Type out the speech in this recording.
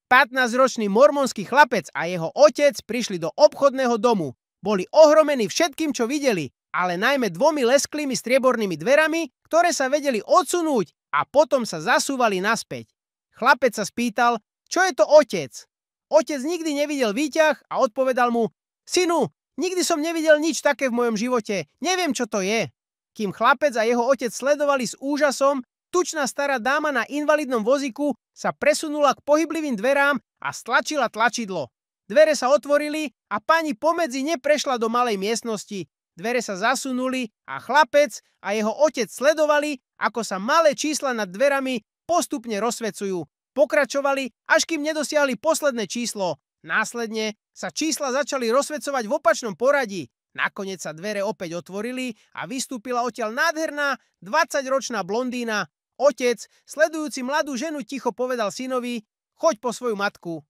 15-ročný mormonský chlapec a jeho otec prišli do obchodného domu. Boli ohromení všetkým, čo videli, ale najmä 2 lesklými striebornými dverami, ktoré sa vedeli odsunúť a potom sa zasúvali naspäť. Chlapec sa spýtal, čo je to otec? Otec nikdy nevidel výťah a odpovedal mu, synu, nikdy som nevidel nič také v mojom živote, neviem, čo to je. Kým chlapec a jeho otec sledovali s úžasom, tučná stará dáma na invalidnom vozíku sa presunula k pohyblivým dverám a stlačila tlačidlo. Dvere sa otvorili a pani pomedzi ne prešla do malej miestnosti. Dvere sa zasunuli a chlapec a jeho otec sledovali, ako sa malé čísla nad dverami postupne rozsvecujú. Pokračovali, až kým nedosiahli posledné číslo. Následne sa čísla začali rozsvecovať v opačnom poradí. Nakoniec sa dvere opäť otvorili a vystúpila odtiaľ nádherná 20-ročná blondína. Otec, sledujúci mladú ženu, ticho povedal synovi, choď po svoju matku.